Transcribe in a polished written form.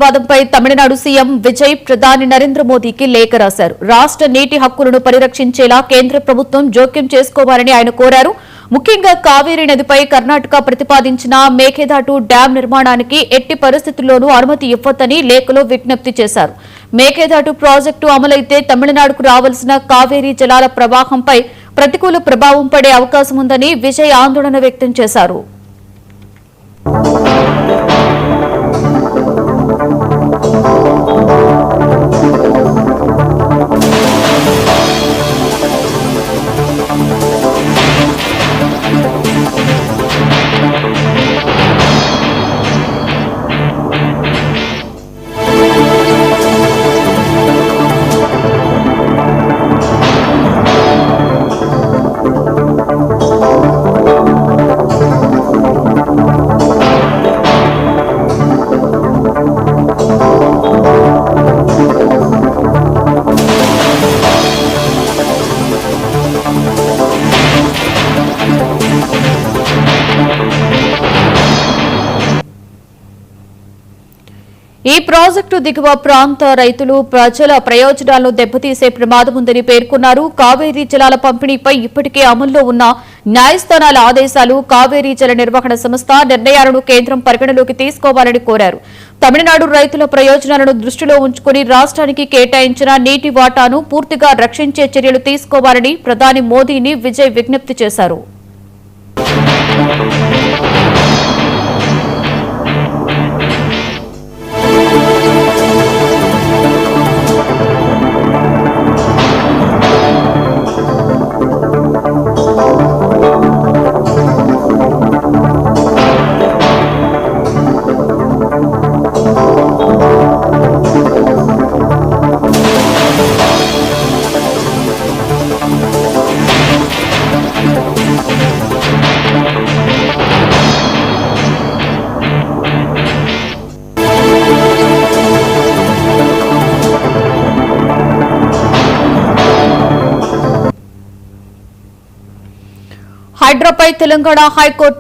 వివాదంపై తమిళనాడు సీఎం విజయ్ ప్రధాని నరేంద్ర మోదీకి లేఖ రాశారు. రాష్ట్ర నీటి హక్కులను పరిరక్షించేలా కేంద్ర ప్రభుత్వం జోక్యం చేసుకోవాలని ఆయన కోరారు. ముఖ్యంగా కావేరీ నదిపై కర్ణాటక ప్రతిపాదించిన మేకేదాటు డ్యాం నిర్మాణానికి ఎట్టి పరిస్థితుల్లోనూ అనుమతి ఇవ్వొద్దని లేఖలో విజ్ఞప్తి చేశారు. మేకేదాటు ప్రాజెక్టు అమలైతే తమిళనాడుకు రావాల్సిన కావేరీ జలాల ప్రవాహంపై ప్రతికూల ప్రభావం పడే అవకాశం ఉందని విజయ్ ఆందోళన వ్యక్తం చేశారు. ఈ ప్రాజెక్టు దిగువ ప్రాంత రైతులు ప్రజల ప్రయోజనాలను దెబ్బతీసే ప్రమాదం ఉందని పేర్కొన్నారు. కావేరీ జలాల పంపిణీపై ఇప్పటికే అమల్లో ఉన్న న్యాయస్థానాల ఆదేశాలు, కావేరీ జల నిర్వహణ సంస్థ నిర్ణయాలను కేంద్రం పరిగణలోకి తీసుకోవాలని కోరారు. తమిళనాడు రైతుల ప్రయోజనాలను దృష్టిలో ఉంచుకుని రాష్ట్రానికి కేటాయించిన నీటి వాటాను పూర్తిగా రక్షించే చర్యలు తీసుకోవాలని ప్రధాని మోదీని విజయ్ విజ్ఞప్తి చేశారు. హైడ్రాపై తెలంగాణ హైకోర్టు